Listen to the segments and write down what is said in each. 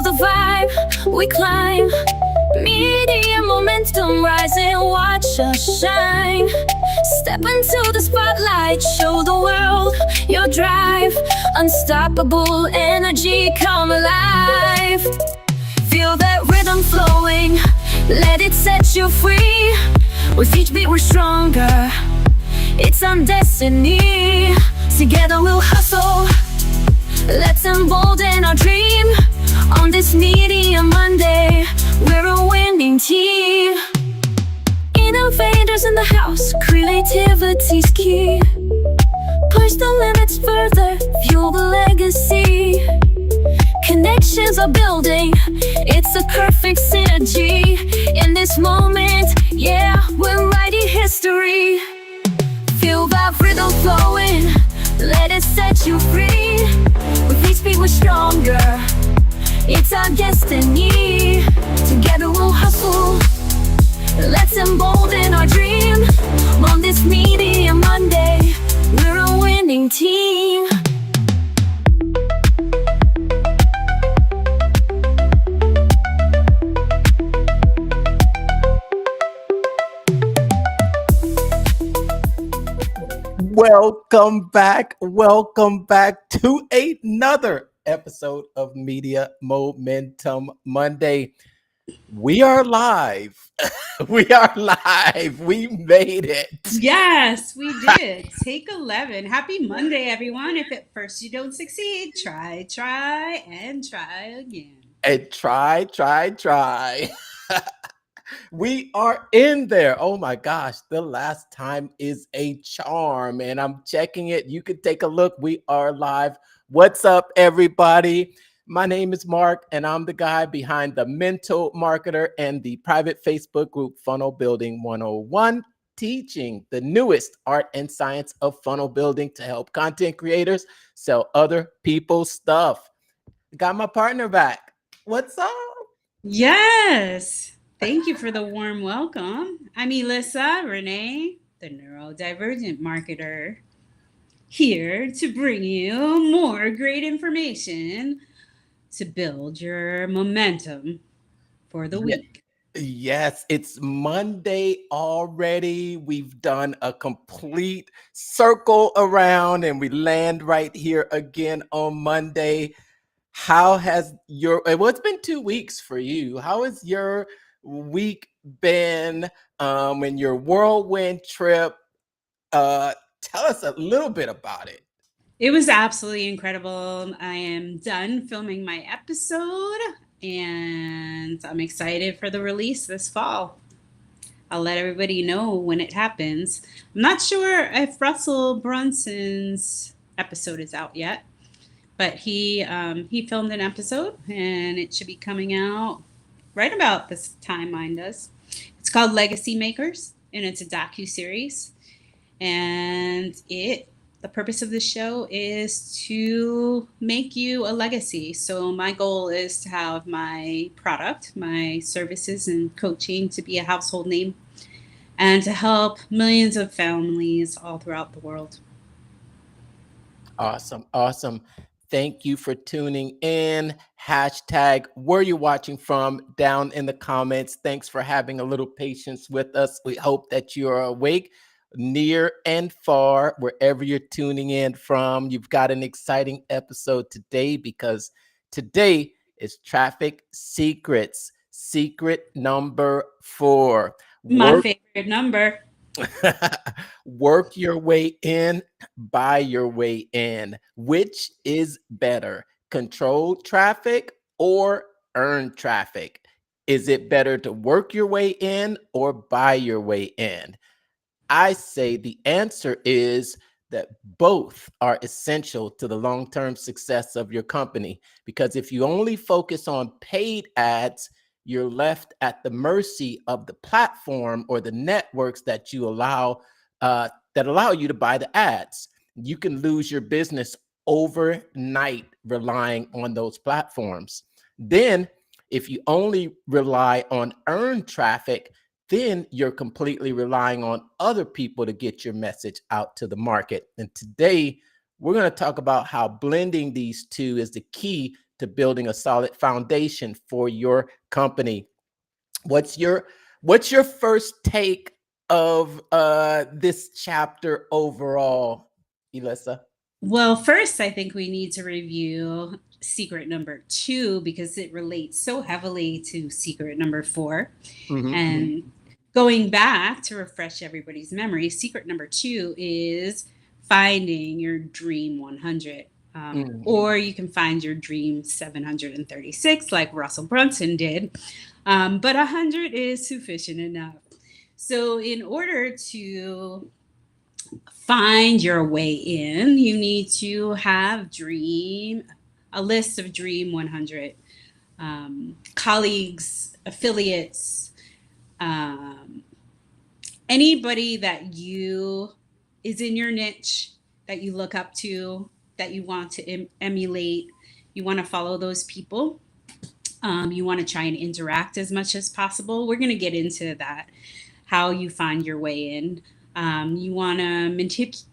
the vibe, we climb. Media momentum rising, watch us shine. Step into the spotlight, show the world your drive. Unstoppable energy, come alive. Feel that rhythm flowing, let it set you free. With each beat we're stronger, it's our destiny. Together we'll hustle, let's embolden our dream. On this Media Monday, we're a winning team. Innovators in the house, creativity's key. Push the limits further, fuel the legacy. Connections are building, it's a perfect synergy. In this moment, yeah, we're writing history. Feel that rhythm flowing, let it set you free. With each beat we're stronger, it's our destiny. Together we'll hustle, let's embolden our dream. On this Media Monday, we're a winning team. Welcome back to another episode of Media Momentum Monday. We are live. We made it. Yes, we did. Take 11. Happy Monday, everyone. If at first you don't succeed, try, and try again. And try. We are in there. Oh my gosh, the last time is a charm, and I'm checking it. You can take a look. We are live. What's up, everybody? My name is Mark, and I'm the guy behind the Mental Marketer and the private Facebook group Funnel Building 101, teaching the newest art and science of funnel building to help content creators sell other people's stuff. Got my partner back. What's up? Yes. Thank you for the warm welcome. I'm Elissa Renee, the neurodivergent marketer, here to bring you more great information to build your momentum for the week. Yes, it's Monday already. We've done a complete circle around and we land right here again on Monday. How has well, it's been 2 weeks for you. How has your week been in your whirlwind trip? Tell us a little bit about it. It was absolutely incredible. I am done filming my episode and I'm excited for the release this fall. I'll let everybody know when it happens. I'm not sure if Russell Brunson's episode is out yet, but he filmed an episode and it should be coming out right about this time mine does. It's called Legacy Makers and it's a docu-series. And the purpose of this show is to make you a legacy. So my goal is to have my product, my services and coaching to be a household name and to help millions of families all throughout the world. Awesome. Thank you for tuning in. Hashtag where you watching from down in the comments. Thanks for having a little patience with us. We hope that you are awake near and far, wherever you're tuning in from. You've got an exciting episode today because today is Traffic Secrets, secret number 4. My favorite number. Work your way in, buy your way in. Which is better, control traffic or earn traffic? Is it better to work your way in or buy your way in? I say the answer is that both are essential to the long-term success of your company, because if you only focus on paid ads, you're left at the mercy of the platform or the networks that you allow you to buy the ads. You can lose your business overnight relying on those platforms. Then, if you only rely on earned traffic, then you're completely relying on other people to get your message out to the market. And today, we're going to talk about how blending these two is the key to building a solid foundation for your company. What's your first take of this chapter overall, Elissa? Well, first, I think we need to review secret number 2 because it relates so heavily to secret number 4. And going back to refresh everybody's memory, secret number 2 is finding your dream 100. Or you can find your dream 736, like Russell Brunson did. But 100 is sufficient enough. So, in order to find your way in, you need to have a list of dream 100 colleagues, affiliates, anybody that you is in your niche that you look up to, that you want to emulate. You want to follow those people. You want to try and interact as much as possible. We're going to get into that, how you find your way in. You want to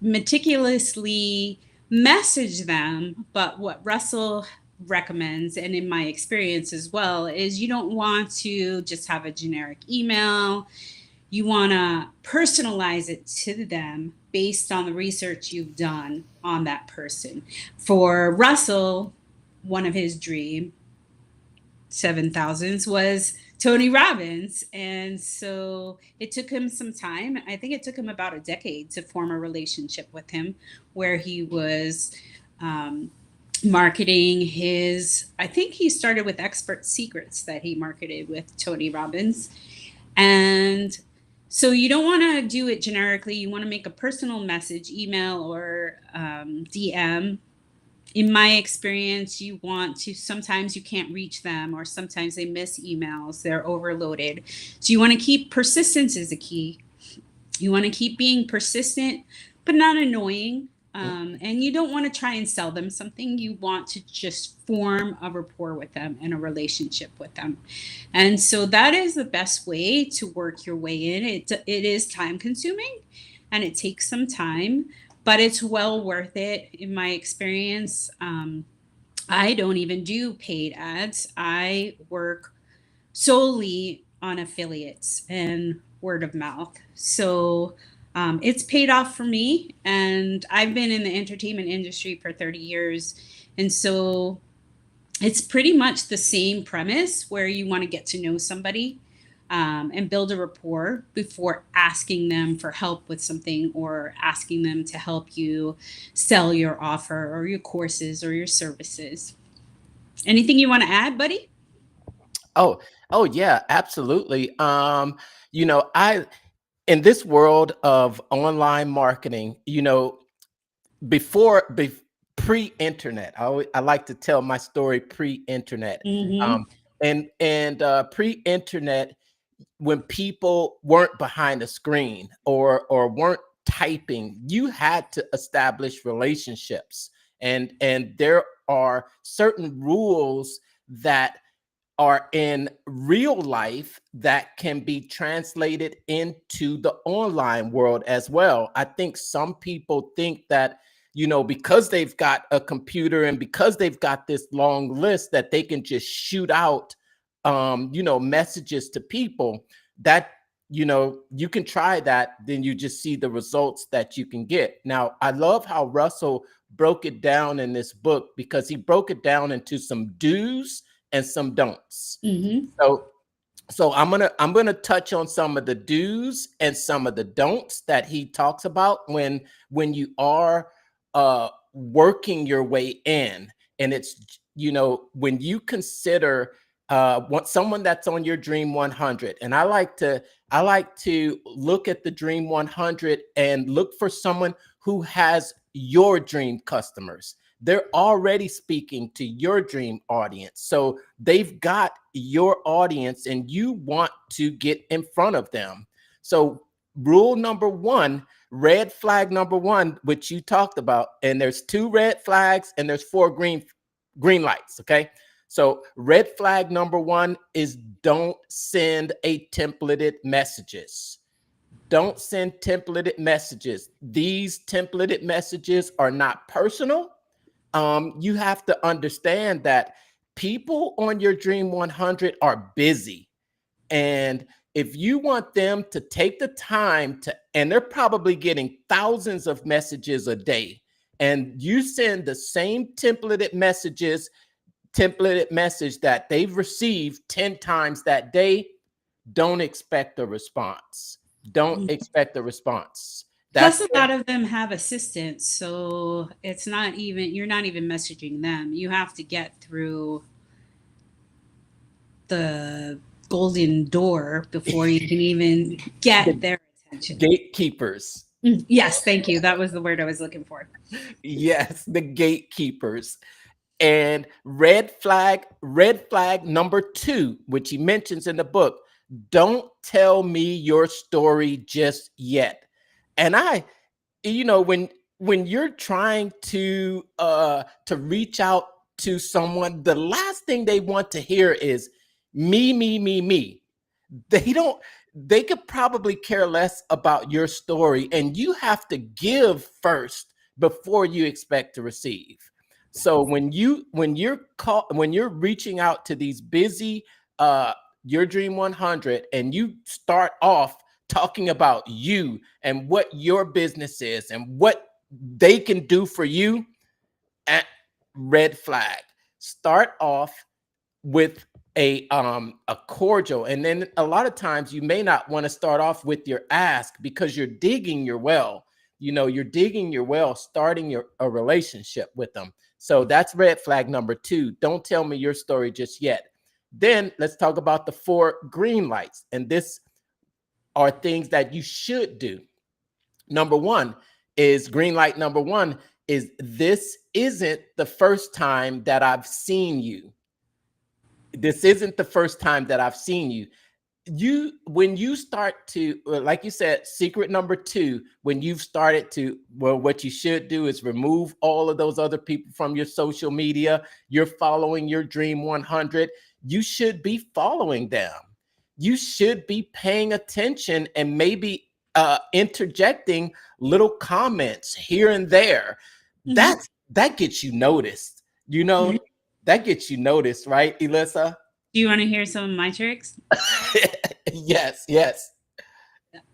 meticulously message them, but what Russell recommends, and in my experience as well, is you don't want to just have a generic email. You want to personalize it to them based on the research you've done on that person. For Russell, one of his dream 7,000s was Tony Robbins. And so it took him some time. I think it took him about a decade to form a relationship with him, where he was marketing I think he started with Expert Secrets that he marketed with Tony Robbins. And so you don't want to do it generically. You want to make a personal message, email or DM. In my experience, sometimes you can't reach them, or sometimes they miss emails, they're overloaded. So you want to keep persistence is a key. You want to keep being persistent, but not annoying. And you don't want to try and sell them something. You want to just form a rapport with them and a relationship with them. And so that is the best way to work your way in. It is time consuming and it takes some time, but it's well worth it. In my experience, I don't even do paid ads. I work solely on affiliates and word of mouth. So it's paid off for me, and I've been in the entertainment industry for 30 years. And so it's pretty much the same premise, where you want to get to know somebody and build a rapport before asking them for help with something, or asking them to help you sell your offer or your courses or your services. Anything you want to add, buddy? Oh yeah, absolutely. In this world of online marketing, pre-internet, I like to tell my story pre-internet. Mm-hmm. And pre-internet, when people weren't behind a screen or weren't typing, you had to establish relationships, and there are certain rules that are in real life that can be translated into the online world as well. I think some people think that, because they've got a computer and because they've got this long list, that they can just shoot out, messages to people. That, you can try that, then you just see the results that you can get. Now, I love how Russell broke it down in this book, because he broke it down into some do's and some don'ts. Mm-hmm. So I'm gonna touch on some of the do's and some of the don'ts that he talks about when you are working your way in. And it's, when you consider someone that's on your dream 100, and I like to look at the dream 100 and look for someone who has your dream customers. They're already speaking to your dream audience. So they've got your audience and you want to get in front of them. So rule number 1, red flag number 1, which you talked about, and there's 2 red flags and there's 4 green lights. Okay. So red flag number 1 is don't send templated messages. Don't send templated messages. These templated messages are not personal. You have to understand that people on your Dream 100 are busy. And if you want them to take the time to, and they're probably getting thousands of messages a day, and you send the same templated message that they've received 10 times that day, don't expect a response. Don't expect a response. Plus, That's a lot of them have assistants, so it's not even, you're not even messaging them. You have to get through the golden door before you can even get the their attention. gatekeepers. Yes, thank you. That was the word I was looking for. Yes, the gatekeepers. And red flag number 2, which he mentions in the book, don't tell me your story just yet. And when you're trying to reach out to someone, the last thing they want to hear is me, me, me, me. They could probably care less about your story, and you have to give first before you expect to receive. So when you're reaching out to these busy your Dream 100, and you start off talking about you and what your business is and what they can do for you, at red flag. Start off with a cordial, and then a lot of times you may not want to start off with your ask, because you're digging your well. You're digging your well, starting a relationship with them. So that's red flag number 2. Don't tell me your story just yet. Then let's talk about the 4 green lights, and this are things that you should do. Number 1 is green light. Number 1 is, this isn't the first time that I've seen you. This isn't the first time that I've seen you. When you start to, like you said, secret number 2, when you've started to, well, what you should do is remove all of those other people from your social media. You're following your Dream 100. You should be following them. You should be paying attention and maybe interjecting little comments here and there. Mm-hmm. That gets you noticed. Mm-hmm. That gets you noticed, right, Elissa? Do you want to hear some of my tricks? Yes.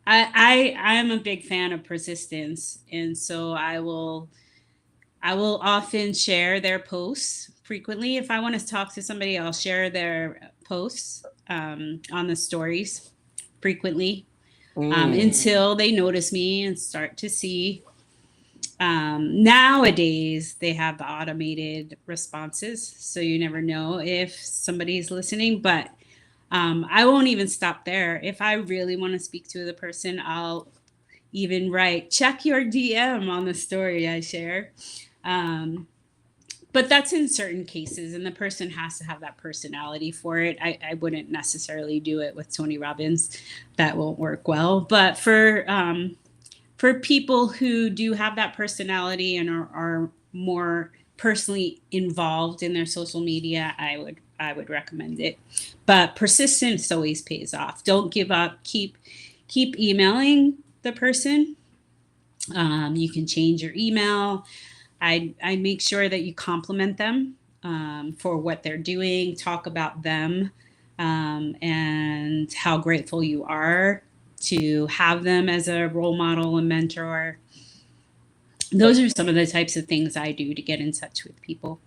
I'm a big fan of persistence, and so I will often share their posts frequently. If I want to talk to somebody, I'll share their posts on the stories frequently until they notice me and start to see. Nowadays, they have the automated responses, so you never know if somebody's listening. But I won't even stop there. If I really want to speak to the person, I'll even write, check your DM on the story I share. But that's in certain cases, and the person has to have that personality for it. I wouldn't necessarily do it with Tony Robbins. That won't work well. But for people who do have that personality and are more personally involved in their social media, I would recommend it. But persistence always pays off. Don't give up. Keep emailing the person. You can change your email. I make sure that you compliment them for what they're doing. Talk about them and how grateful you are to have them as a role model and mentor. Those are some of the types of things I do to get in touch with people.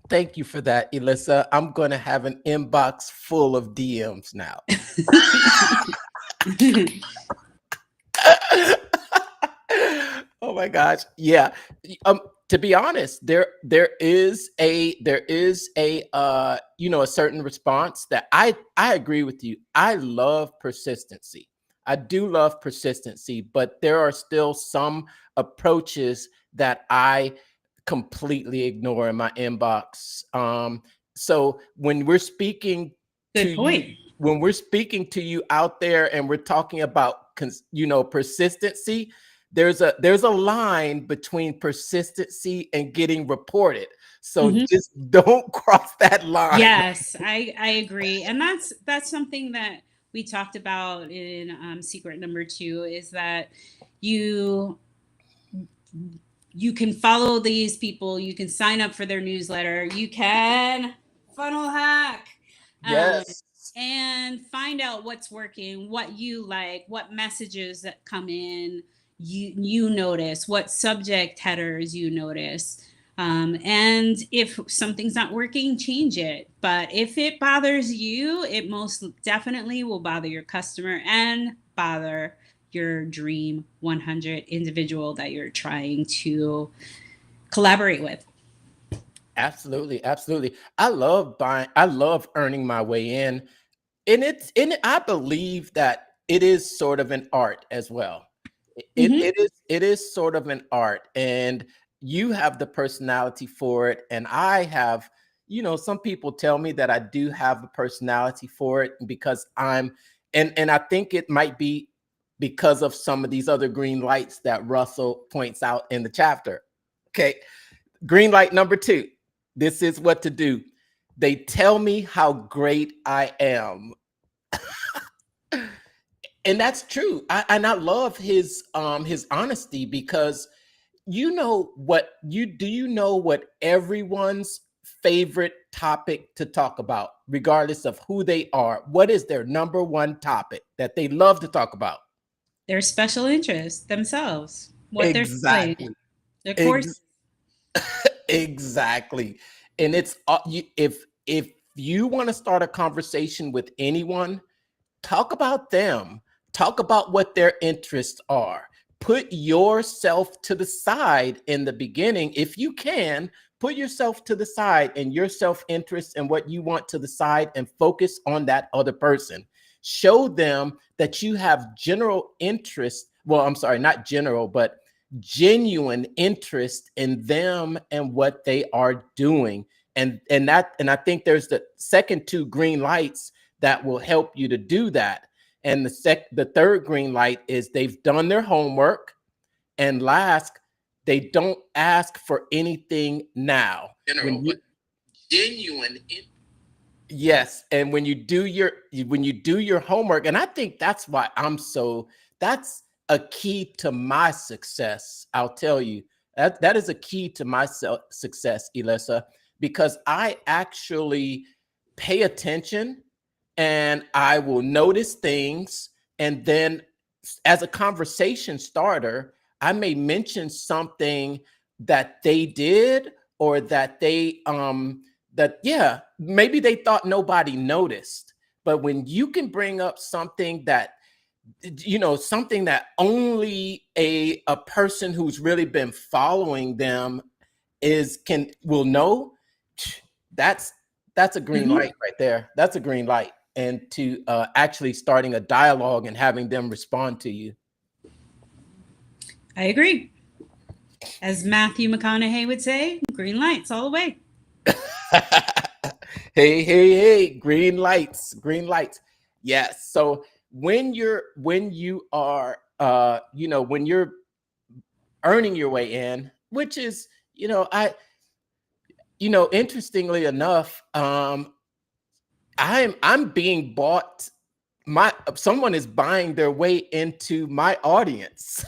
Thank you for that, Elissa. I'm going to have an inbox full of DMs now. Oh my gosh. Yeah. To be honest, there is a a certain response that I agree with you. I love persistency. I do love persistency, but there are still some approaches that I completely ignore in my inbox. So when we're speaking Good to point. you, when we're speaking to you out there, and we're talking about persistency, there's a line between persistency and getting reported. So just don't cross that line. Yes, I agree, and that's something that we talked about in secret number 2, is that you can follow these people, you can sign up for their newsletter, you can funnel hack. Yes. And find out what's working, what you like, what messages that come in you notice, what subject headers you notice. And if something's not working, change it. But if it bothers you, it most definitely will bother your customer and bother your dream 100 individual that you're trying to collaborate with. Absolutely, absolutely. I love buying. I love earning my way in, and I believe that it is sort of an art as well. It is sort of an art, and you have the personality for it, and I have. Some people tell me that I do have a personality for it because and I think it might be because of some of these other green lights that Russell points out in the chapter. Okay, green light number 2. This is what to do. They tell me how great I am. And that's true. And I love his honesty, because you know what everyone's favorite topic to talk about, regardless of who they are. What is their number one topic that they love to talk about? Their special interest themselves, what they're selling, Exactly. their course. Exactly. And it's if you want to start a conversation with anyone, talk about them. Talk about what their interests are. Put yourself to the side in the beginning. If you can, put yourself to the side and your self-interest and what you want to the side, and focus on that other person. Show them that you have general interest. Well, I'm sorry, not general, but genuine interest in them and what they are doing. And I think there's the second 2 green lights that will help you to do that. And the third green light is they've done their homework. And last, they don't ask for anything now. General, but genuine. Yes, and when you do your homework, and I think that's why that's a key to my success. I'll tell you that is a key to my success, Elissa, because I actually pay attention, and I will notice things, and then as a conversation starter, I may mention something that they did, or that maybe they thought nobody noticed. But when you can bring up something that only a person who's really been following them will know, that's a green light right there. That's a green light. And to actually starting a dialogue and having them respond to you. I agree. As Matthew McConaughey would say, green lights all the way. Hey, green lights. Yes. So when you are when you're earning your way in, which is interestingly enough, I'm being bought. Someone is buying their way into my audience.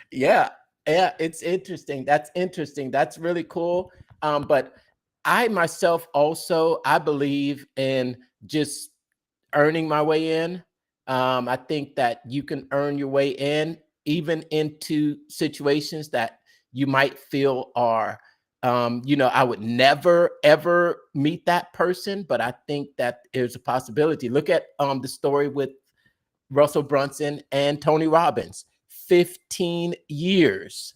Yeah, it's interesting. That's interesting. That's really cool. But I myself also, I believe in just earning my way in. I think that you can earn your way in, even into situations that you might feel are, I would never, ever meet that person, but I think that there's a possibility. Look at the story with Russell Brunson and Tony Robbins. 15 years.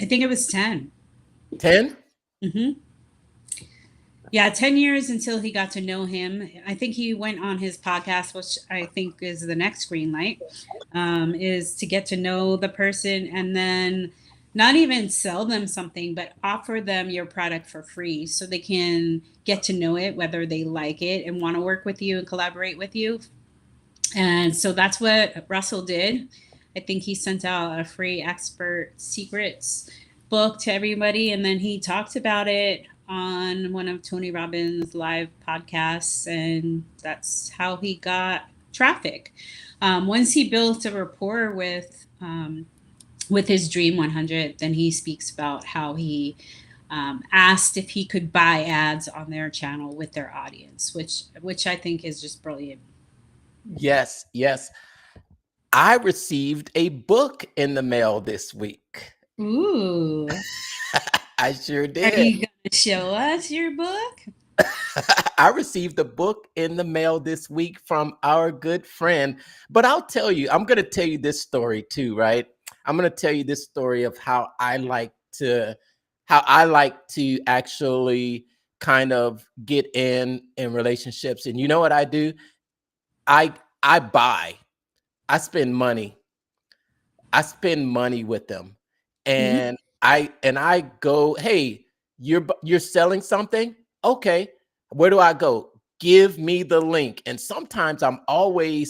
I think it was 10. 10? Mm-hmm. Yeah, 10 years until he got to know him. I think he went on his podcast, which I think is the next green light, is to get to know the person, and then not even sell them something, but offer them your product for free so they can get to know it, whether they like it and want to work with you and collaborate with you. And so that's what Russell did. I think he sent out a free expert secrets book to everybody, and then he talked about it on one of Tony Robbins' live podcasts, and that's how he got traffic. Once he built a rapport with his Dream 100, then he speaks about how he asked if he could buy ads on their channel with their audience, which I think is just brilliant. Yes, yes. I received a book in the mail this week. Ooh. I sure Are did. you going to show us your book? I received a book in the mail this week from our good friend. But I'll tell you, I'm going to tell you this story too, right? I'm going to tell you this story of how I like to actually kind of get in relationships. And you know what I do? I I buy. I spend money. I spend money with them. Mm-hmm. And I go, "Hey, you're selling something? Okay. Where do I go? Give me the link." And sometimes I'm actually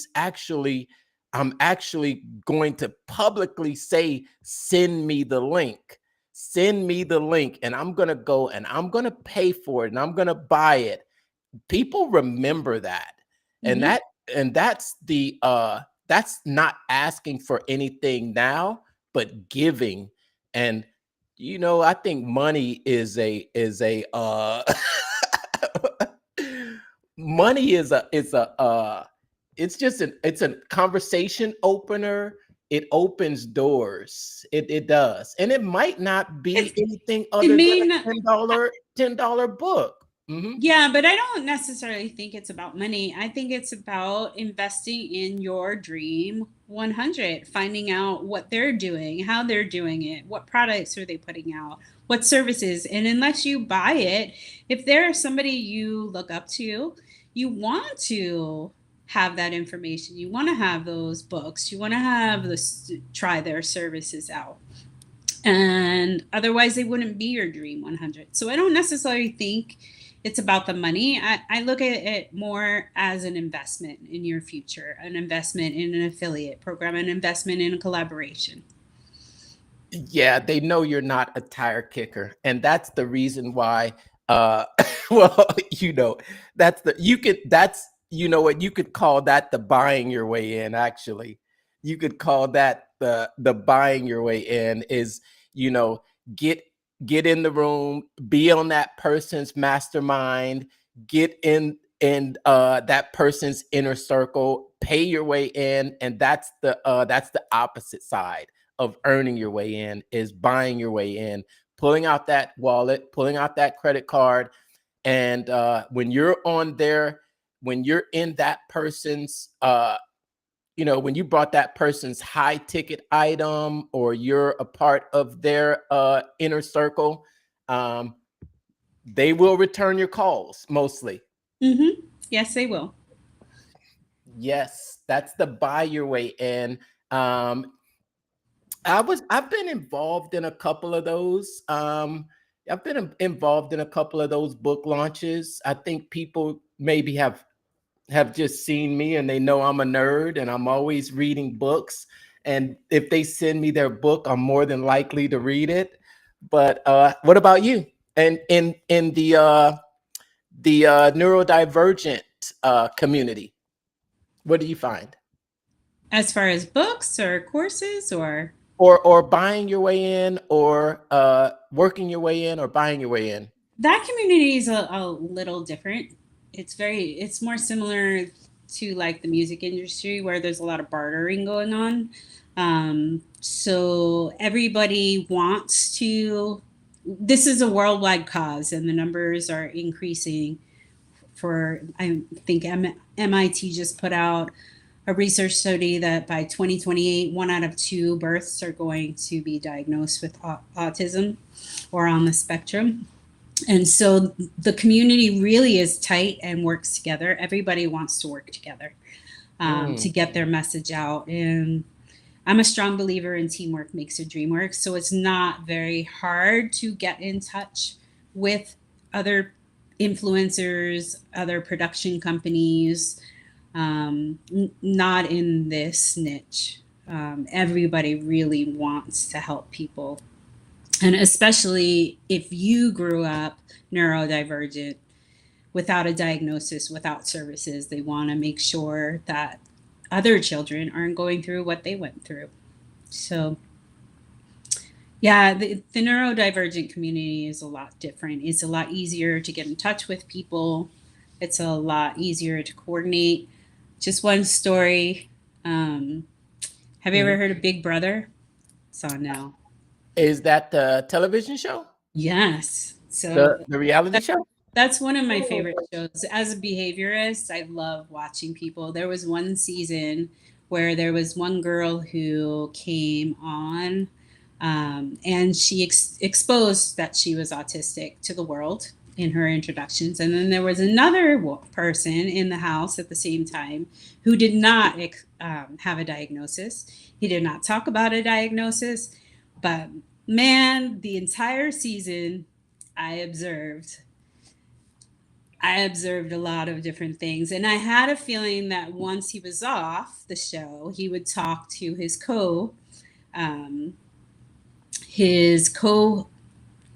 going to publicly say, "Send me the link. Send me the link." And I'm going to go and I'm going to pay for it and I'm going to buy it. People remember that. And Mm-hmm. that's not asking for anything now, but giving. And I think money is a money is a it's a conversation opener. It opens doors. It does. And it might not be It's, anything it other than may not, a $10 book. Mhm. yeah, but I don't necessarily think it's about money. I think it's about investing in your dream 100, finding out what they're doing, how they're doing it, what products are they putting out, what services. And unless you buy it, if there's somebody you look up to, you want to have that information. You want to have those books. You want to have this, try their services out. And otherwise they wouldn't be your dream 100. So I don't necessarily think it's about the money. I look at it more as an investment in your future, an investment in an affiliate program, an investment in a collaboration. Yeah, they know you're not a tire kicker, and that's the reason why. Well, that's the you could that's what you could call that the buying your way in. Actually, you could call that the buying your way in is you know get get in the room, be on that person's mastermind, get in that person's inner circle, pay your way in, and that's the opposite side of earning your way in is buying your way in, pulling out that wallet, pulling out that credit card. And when you're in that person's, when you bought that person's high ticket item or you're a part of their inner circle, um, they will return your calls mostly. Mm-hmm. Yes, they will. Yes, that's the buy your way in. Um, I've been involved in a couple of those. I've been involved in a couple of those book launches. I think people maybe have just seen me and they know I'm a nerd and I'm always reading books. And if they send me their book, I'm more than likely to read it. But what about you? And in the neurodivergent community, what do you find? As far as books or courses or Or buying your way in, or working your way in, or buying your way in. that community is a little different. It's more similar to like the music industry where there's a lot of bartering going on. So everybody wants to. This is a worldwide cause, and the numbers are increasing. For I think MIT just put out a research study that by 2028, 1 out of 2 births are going to be diagnosed with autism or on the spectrum. And so the community really is tight and works together. Everybody wants to work together to Mm. get their message out. And I'm a strong believer in teamwork makes a dream work. So it's not very hard to get in touch with other influencers, other production companies, not in this niche. Everybody really wants to help people, and especially if you grew up neurodivergent without a diagnosis, without services, they want to make sure that other children aren't going through what they went through. So Yeah, the neurodivergent community is a lot different. It's a lot easier to get in touch with people. It's a lot easier to coordinate. Just one story. Um, have you ever Mhm. heard of Big Brother? It's on now. Is that the television show? Yes. So The reality that, show? that's one of my favorite shows. As a behaviorist, I love watching people. There was one season where there was one girl who came on, and she exposed that she was autistic to the world in her introductions. And then there was another person in the house at the same time who did not have a diagnosis. He did not talk about a diagnosis, but man, the entire season I observed I observed a lot of different things. And I had a feeling that once he was off the show, he would talk to um, his co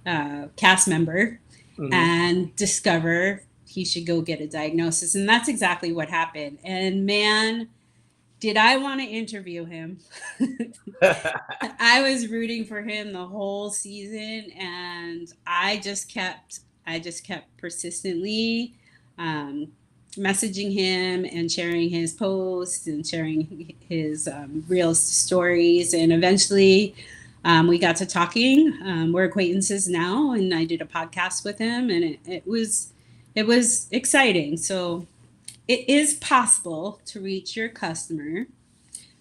cast member Mhm. and discover he should go get a diagnosis. And that's exactly what happened. And man, did I want to interview him? I was rooting for him the whole season, and I just kept persistently um, messaging him and sharing his posts and sharing his real stories, and eventually we got to talking. We're acquaintances now, and I did a podcast with him, and it was exciting. So it is possible to reach your customer,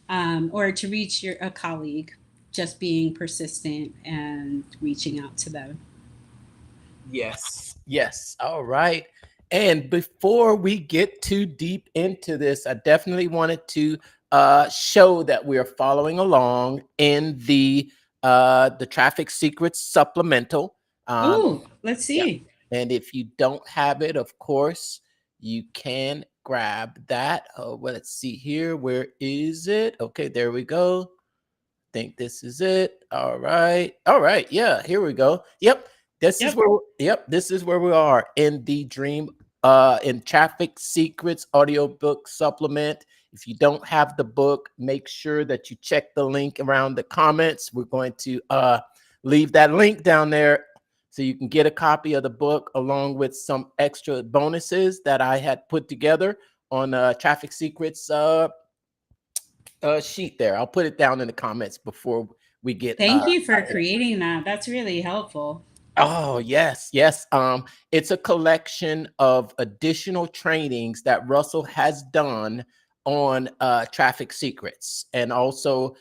or to reach a colleague, just being persistent and reaching out to them. Yes. Yes. All right. And before we get too deep into this, I definitely wanted to show that we are following along in the traffic secrets supplemental. Um, Oh, let's yeah. see. And if you don't have it, of course, you can grab that. Well, let's see here. Where is it? Okay, there we go. Think this is it. All right. All right. Yeah, here we go. Yep. Yep. This is where we are in the dream in Traffic Secrets audiobook supplement. If you don't have the book, make sure that you check the link around the comments. We're going to leave that link down there so you can get a copy of the book along with some extra bonuses that I had put together on Traffic Secrets sheet there. I'll put it down in the comments before we get Thank you for creating that. That's really helpful. oh, yes, yes. It's a collection of additional trainings that Russell has done on traffic secrets. And also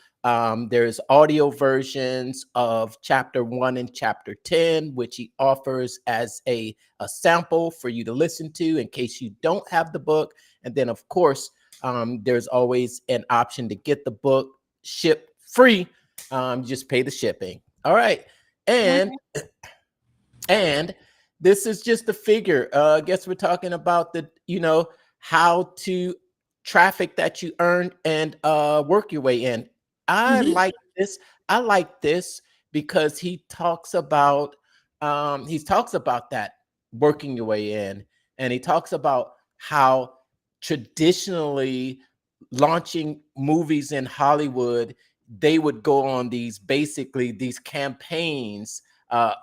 there's audio versions of chapter 1 and chapter 10, which he offers as a sample for you to listen to in case you don't have the book. And then of course, there's always an option to get the book shipped free. Just pay the shipping. All right. And Okay. and this is just a figure. I guess we're talking about how to traffic that you earn and work your way in. I Hmm. like this. I like this because he talks about that working your way in, and he talks about how traditionally launching movies in Hollywood, they would go on these campaigns,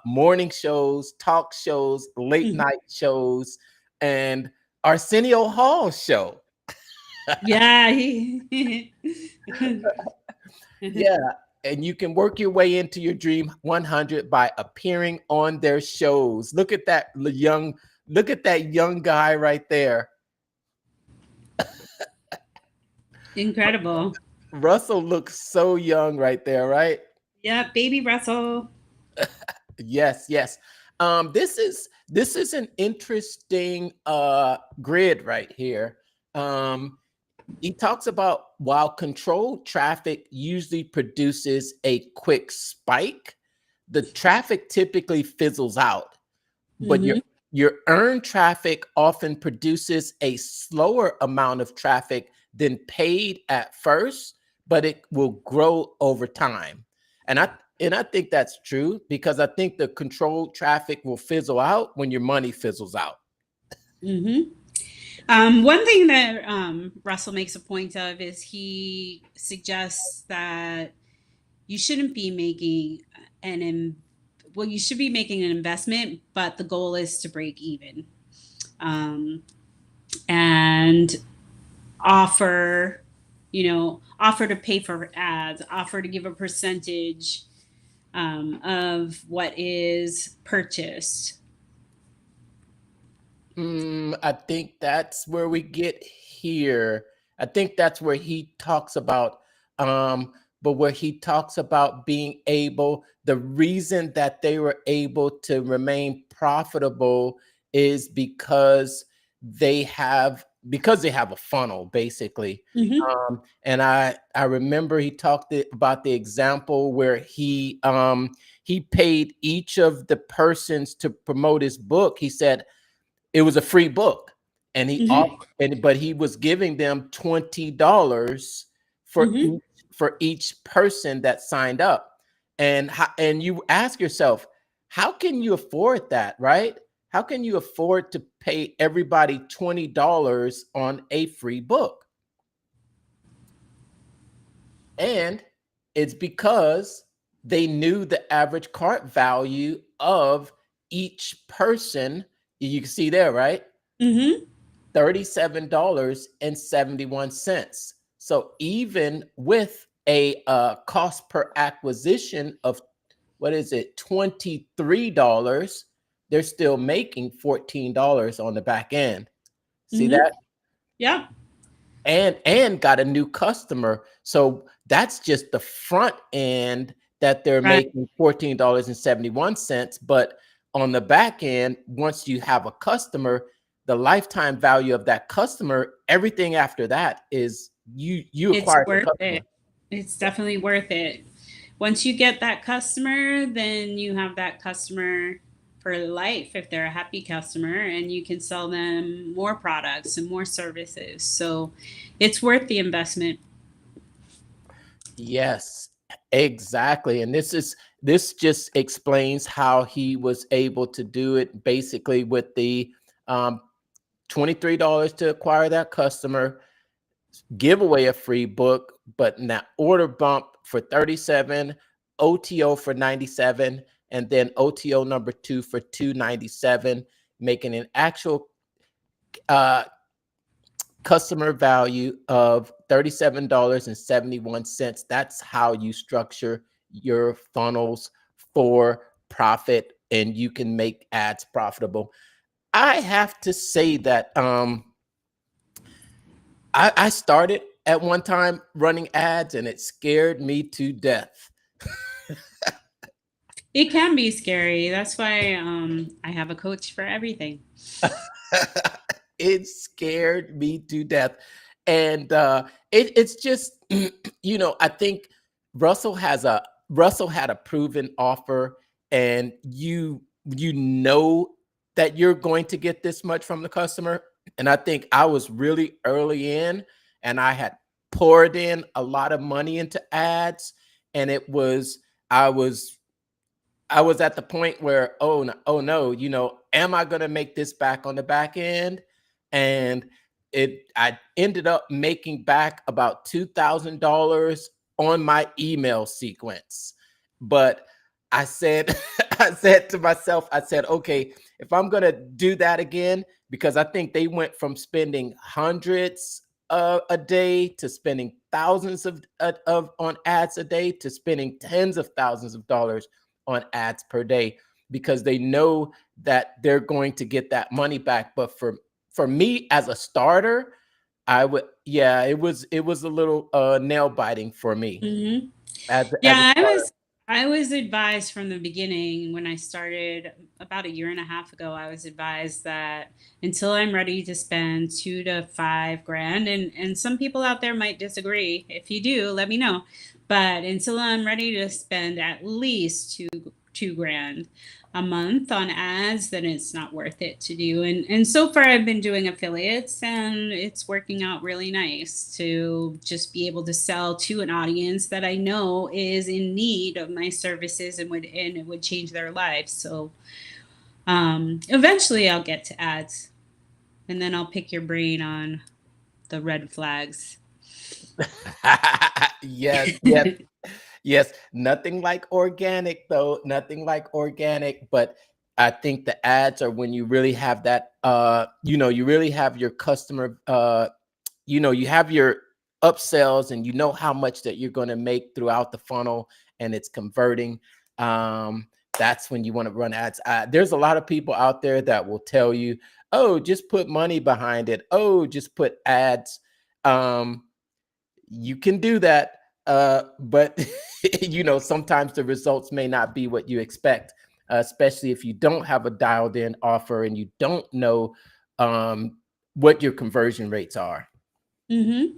morning shows, talk shows, late night shows, and Arsenio Hall's show. Yeah. He. Yeah, and you can work your way into your dream 100 by appearing on their shows. Look at that young guy right there. Incredible. Russell looks so young right there, right? Yeah, baby Russell. Yes, yes. This is an interesting grid right here. Um, he talks about while controlled traffic usually produces a quick spike, the traffic typically fizzles out, but your Hmm. your earned traffic often produces a slower amount of traffic than paid at first, but it will grow over time. And I think that's true because I think the controlled traffic will fizzle out when your money fizzles out. Hmm. One thing that Russell makes a point of is he suggests that you shouldn't be making well, you should be making an investment, but the goal is to break even. And offer, offer to pay for ads, offer to give a percentage of what is purchased. I think that's where we get here. I think that's where he talks about, but where he talks about being able, the reason that they were able to remain profitable is because they have a funnel, basically. Mm-hmm. And I remember he talked about the example where he paid each of the persons to promote his book. He said, it was a free book, and Mm-hmm. but he was giving them $20 for Mm-hmm. each person that signed up. And you ask yourself, how can you afford that, right? How can you afford to pay everybody $20 on a free book? And it's because they knew the average cart value of each person. You can see there, right? Mm-hmm. $37.71. So even with a cost per acquisition of, what is it, $23, they're still making $14 on the back end. See Mm-hmm. that? Yeah. And got a new customer. So that's just the front end that they're Right. making $14.71. But on the back end, once you have a customer, the lifetime value of that customer, everything after that is you It's acquire the worth customer. it. It's definitely worth it. Once you get that customer, then you have that customer for life if they're a happy customer, and you can sell them more products and more services. So it's worth the investment. Yes, exactly. And this just explains how he was able to do it, basically with the $23 to acquire that customer, give away a free book, but now order bump for 37, OTO for 97, and then OTO number 2 for 297, making an actual uh, customer value of $37.71. That's how you structure your funnels for profit, and you can make ads profitable. I have to say that I started at one time running ads, and it scared me to death. It can be scary. That's why I have a coach for everything. It scared me to death. And it's just, I think Russell Russell had a proven offer, and you know that you're going to get this much from the customer. And I think I was really early in, and I had poured in a lot of money into ads, and I was I was at the point where, oh no, am I going to make this back on the back end? And I ended up making back about $2,000 on my email sequence. But I said, I said to myself, I said, okay, if I'm going to do that again, because I think they went from spending hundreds a day to spending thousands of on ads a day to spending tens of thousands of dollars on ads per day, because they know that they're going to get that money back. But for me as a starter, it was a little nail biting for me Mm-hmm. as a Yeah, starter. I was advised from the beginning when I started about a year and a half ago. I was advised that until I'm ready to spend 2 to 5 grand, and some people out there might disagree. If you do, let me know. But until I'm ready to spend at least 2 grand a month on ads, then it's not worth it to do. And so far I've been doing affiliates, and it's working out really nice to just be able to sell to an audience that I know is in need of my services, and it would change their lives. So eventually I'll get to ads, and then I'll pick your brain on the red flags. Yes, yes. Yes, nothing like organic though, nothing like organic, but I think the ads are when you really have that you really have your customer you have your upsells and you know how much that you're going to make throughout the funnel and it's converting. Um that's when you want to run ads. There's a lot of people out there that will tell you, "Oh, just put money behind it. Oh, just put ads." Um you can do that, but sometimes the results may not be what you expect, especially if you don't have a dialed in offer and you don't know what your conversion rates are. Mm-hmm.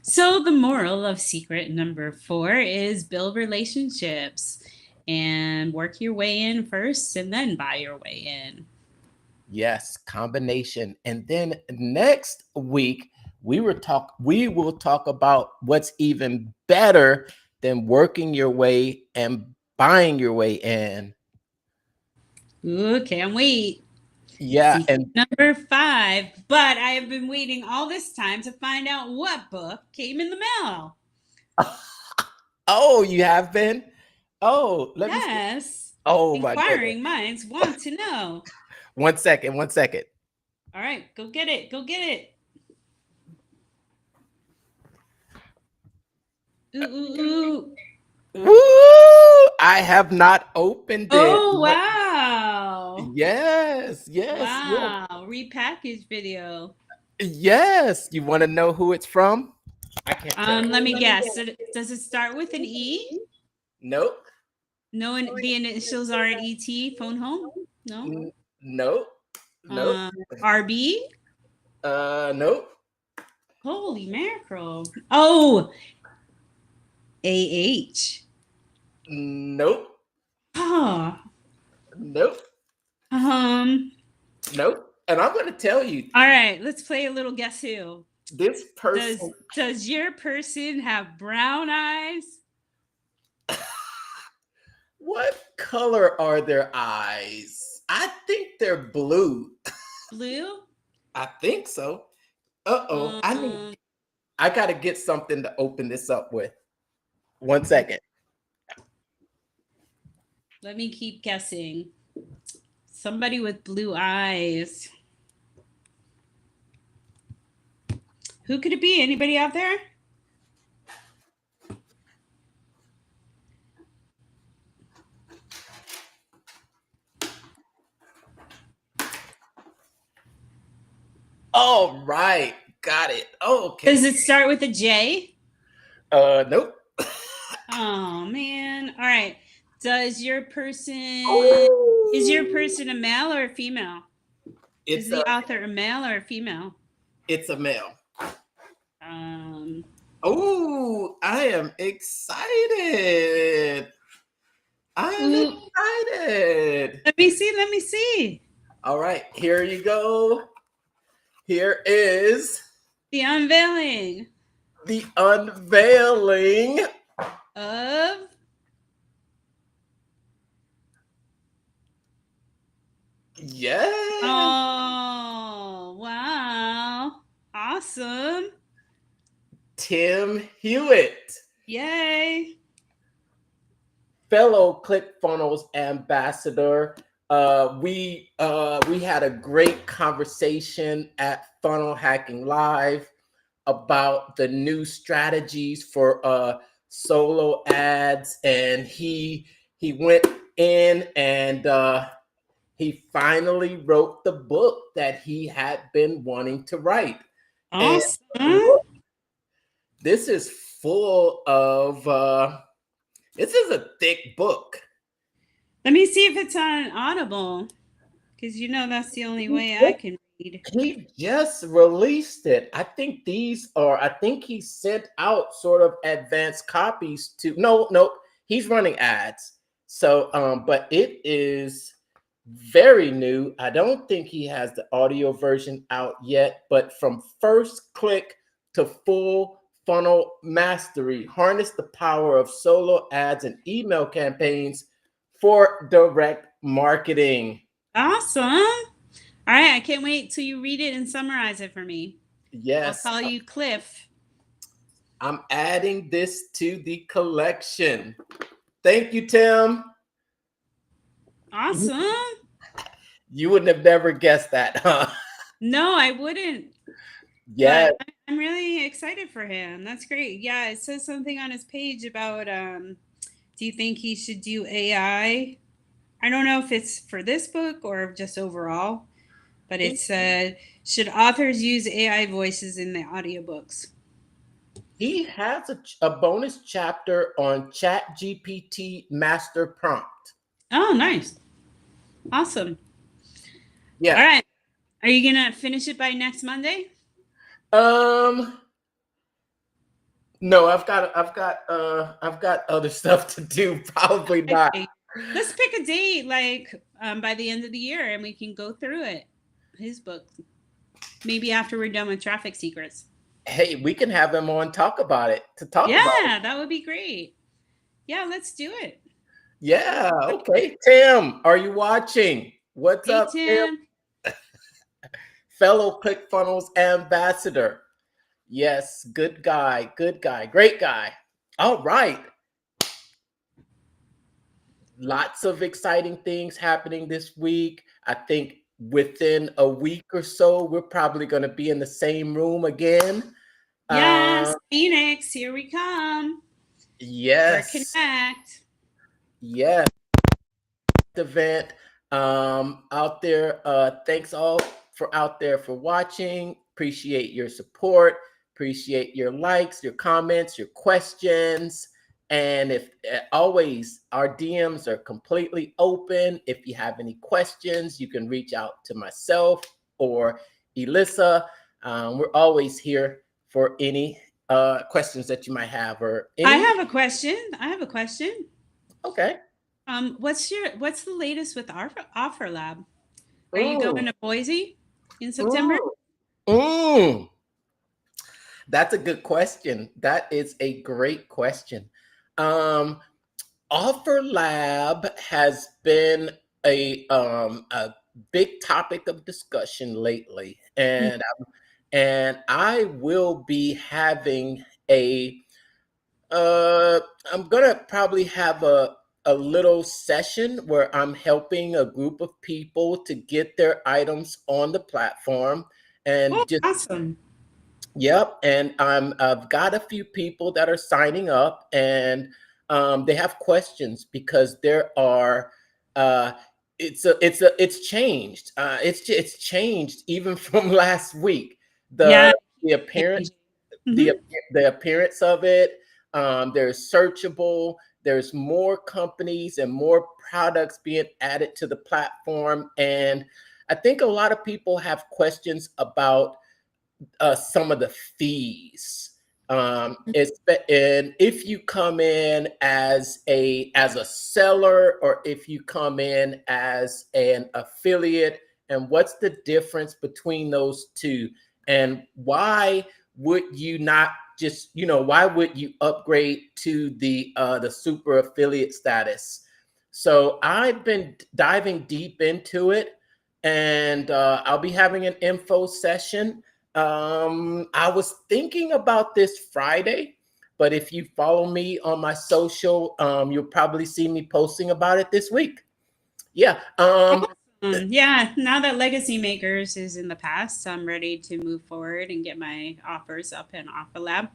So the moral of secret number 4 is build relationships and work your way in first and then buy your way in. Yes, combination. And then next week we will talk about what's even better than working your way and buying your way in. Ooh, can't wait. Yeah, Secret and number 5. But I have been waiting all this time to find out what book came in the mail. oh, you have been? Oh, let me see. Yes. Oh my goodness. Inquiring minds want to know. 1 second, 1 second. All right, go get it. Go get it. Ooh, ooh, ooh. Woo! I have not opened it. Oh, wow. Yes, yes, yes. Wow. Repackaged video. Yes. You want to know who it's from? I can't tell. Let me guess. Does it start with an E? Nope. No, the initials are an ET. Phone home? No. Nope. Nope. RB? Nope. Holy mackerel. Oh, AH. Nope. Oh. Nope. Um. Nope. And I'm going to tell you, All right, let's play a little guess who. this person. Does your person have brown eyes? What color are their eyes? I think they're blue. Blue? I think so. Uh-oh. I gotta get something to open this up with. 1 second. Let me keep guessing. Somebody with blue eyes. Who could it be? Anybody out there? All right. Got it. Okay. Does it start with a J? Nope. Oh man. All right. Is your person a male or a female? Is the author a male or a female? It's a male. Um Oh, I am excited. Excited. Let me see. All right, here you go. Here is The unveiling of yes. Oh, wow. Awesome. Tim Hewitt. Yay. Fellow ClickFunnels ambassador. We had a great conversation at Funnel Hacking Live about the new strategies for solo ads, and he went in and he finally wrote the book that he had been wanting to write. Awesome. And this is full of this is a thick book. Let me see if it's on Audible, because that's the only way I can read. He just released it. I think he sent out sort of advanced copies to no, he's running ads. So but it is very new. I don't think he has the audio version out yet, but from first click to full funnel mastery, harness the power of solo ads and email campaigns for direct marketing. Awesome. All right. I can't wait till you read it and summarize it for me. Yes. I'll call you Cliff. I'm adding this to the collection. Thank you, Tim. Awesome. You wouldn't have never guessed that, huh? No, I wouldn't. Yeah. But I'm really excited for him. That's great. Yeah, it says something on his page about do you think he should do AI? I don't know if it's for this book or just overall, but it said, should authors use AI voices in the audiobooks? He has a bonus chapter on Chat GPT Master Prompt. Oh, nice. Awesome. Yeah. All right. Are you going to finish it by next Monday? No, I've got other stuff to do. Probably not. Okay. Let's pick a date, like by the end of the year, and we can go through it. His book, maybe after we're done with Traffic Secrets. Hey, we can have him on talk about it. Yeah, that would be great. Yeah, let's do it. Yeah. Okay, Tim, are you watching? What's up, Tim? Fellow ClickFunnels ambassador. Yes, good guy, great guy. All right. Lots of exciting things happening this week. I think within a week or so, we're probably going to be in the same room again. Yes, Phoenix, here we come. Yes. We're connect. Yes. Event out there. Thanks all for out there for watching. Appreciate your support. Appreciate your likes, your comments, your questions. And if always, our DMs are completely open. If you have any questions, you can reach out to myself or Elissa. We're always here for any questions that you might have. Or any... I have a question. Okay. What's the latest with Offer Lab? Are you going to Boise in September? That's a good question. That is a great question. Offer Lab has been a big topic of discussion lately, and I will be having I'm gonna probably have a little session where I'm helping a group of people to get their items on the platform, and just awesome. Yep, and I've got a few people that are signing up, and they have questions because there are it's changed. It's changed even from last week. The appearance the appearance of it. There's searchable. There's more companies and more products being added to the platform, and I think a lot of people have questions about some of the fees. And if you come in as a seller, or if you come in as an affiliate, and what's the difference between those two, and why would you not just, why would you upgrade to the super affiliate status? So I've been diving deep into it, and I'll be having an info session. I was thinking about this Friday, but if you follow me on my social, you'll probably see me posting about it this week. Yeah. Yeah. Now that Legacy Makers is in the past, I'm ready to move forward and get my offers up in Offer Lab.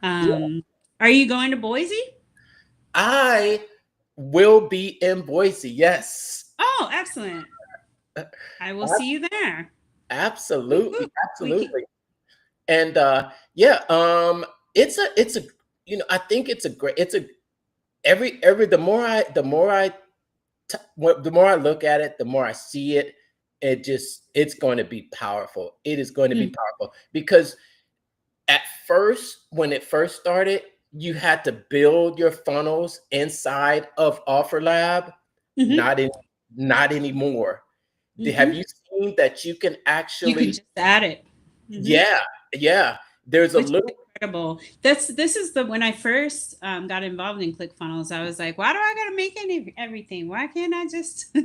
Are you going to Boise? I will be in Boise. Yes. Oh, excellent. I will see you there. Absolutely. And it's a I think it's a great, the more I look at it, the more I see it, it's going to be powerful. It is going to be powerful, because at first, when it first started, you had to build your funnels inside of Offer Lab. Not anymore. Have you seen that you can actually, you can just add it? Yeah. There's Which is incredible. This is when I first got involved in ClickFunnels, I was like, why do I gotta make everything? Why can't I just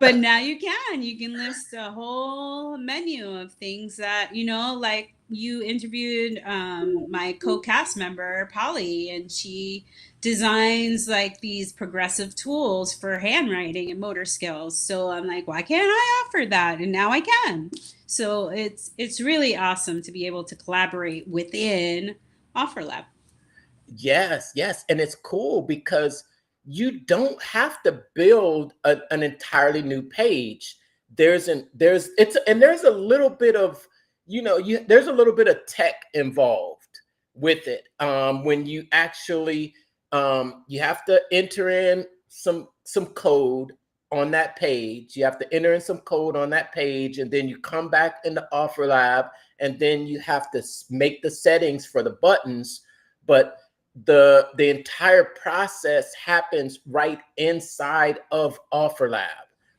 But now you can list a whole menu of things that, like you interviewed my co-cast member, Polly, and she designs like these progressive tools for handwriting and motor skills. So I'm like, why can't I offer that? And now I can. So it's really awesome to be able to collaborate within OfferLab. Yes, yes. And it's cool because you don't have to build an entirely new page. There's a little bit of, there's a little bit of tech involved with it. When you actually, you have to enter in some code on that page. You have to enter in some code on that page, and then you come back into OfferLab, and then you have to make the settings for the buttons. But the entire process happens right inside of OfferLab.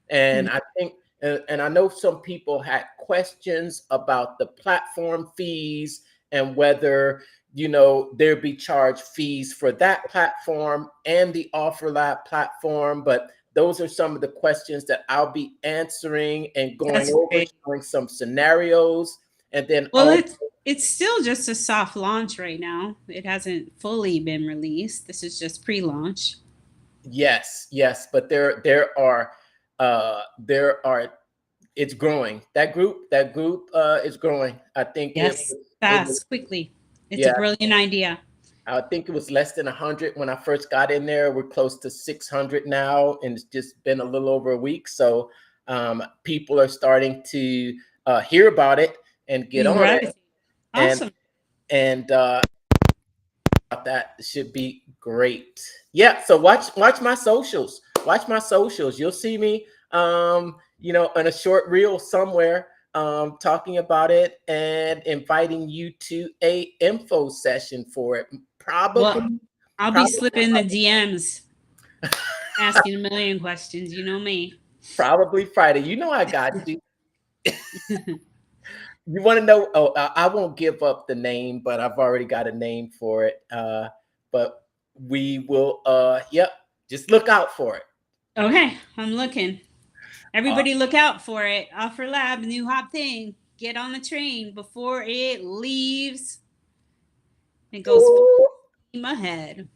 And I think, and I know some people had questions about the platform fees and whether, there'd be charged fees for that platform and the OfferLab platform. But those are some of the questions that I'll be answering and going over, showing some scenarios. And then it's still just a soft launch right now. It hasn't fully been released. This is just pre-launch. Yes, but there are it's growing. That group is growing. I think quickly. It's a brilliant idea. I think it was less than 100 when I first got in there. We're close to 600 now, and it's just been a little over a week. So people are starting to hear about it and get on it. Awesome. And that should be great. Yeah. So watch my socials. Watch my socials. You'll see me, in a short reel somewhere, talking about it and inviting you to a info session for it. Probably. I'll be slipping the DMs, asking a million questions. You know me. Probably Friday. I got you. You want to know? Oh, I won't give up the name, but I've already got a name for it. But we will. Just look out for it. Okay, I'm looking. Everybody, look out for it. OfferLab, new hot thing. Get on the train before it leaves. It goes full steam ahead.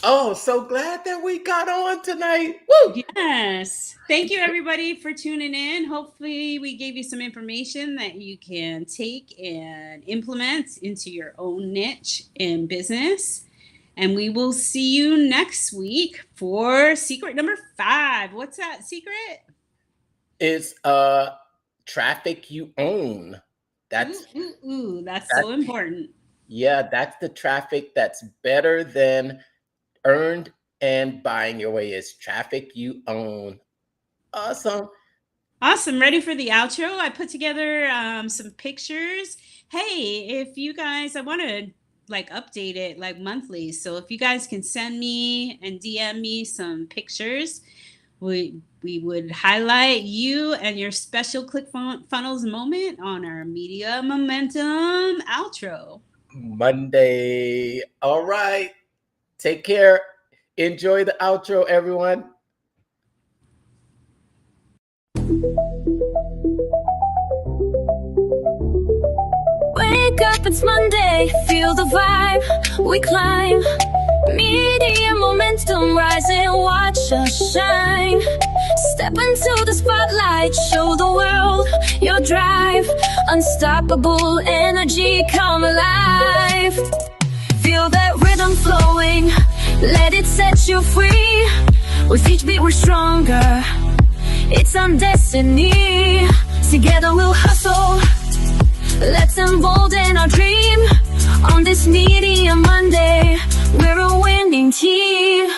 Oh, so glad that we got on tonight. Woo! Yes. Thank you, everybody, for tuning in. Hopefully, we gave you some information that you can take and implement into your own niche in business. And we will see you next week for secret number 5. What's that secret? It's traffic you own. That's so important. Yeah, that's the traffic that's better than earned and buying your way. Is traffic you own. Awesome. Ready for the outro? I put together some pictures. Hey, if you guys, I want to update it monthly. So if you guys can send me and DM me some pictures, we would highlight you and your special ClickFunnels moment on our Media Momentum outro. Monday. All right. Take care. Enjoy the outro, everyone. Wake up, it's Monday. Feel the vibe. We climb. Media momentum rising. Watch us shine. Step into the spotlight. Show the world your drive. Unstoppable energy, come alive. Feel that rhythm flowing. Let it set you free. With each beat we're stronger. It's our destiny. Together we'll hustle. Let's embolden our dream. On this Media Monday, we're a winning team.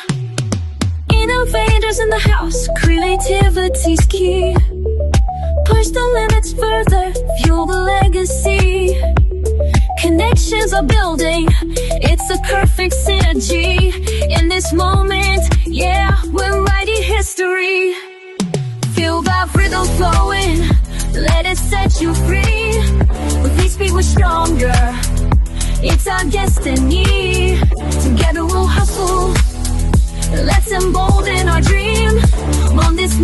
Innovators in the house, creativity's key. Push the limits further, fuel the legacy. Connections are building, it's a perfect synergy. In this moment, yeah, we're writing history. Feel that rhythm flowing, let it set you free. With each beat we're stronger, it's our destiny. Together we'll hustle, let's embolden our dream. On this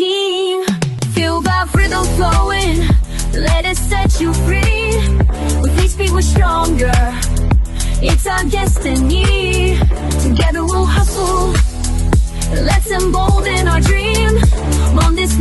team. Feel that rhythm flowing, let it set you free. With each beat we're stronger, it's our destiny. Together we'll hustle, let's embolden our dream. On this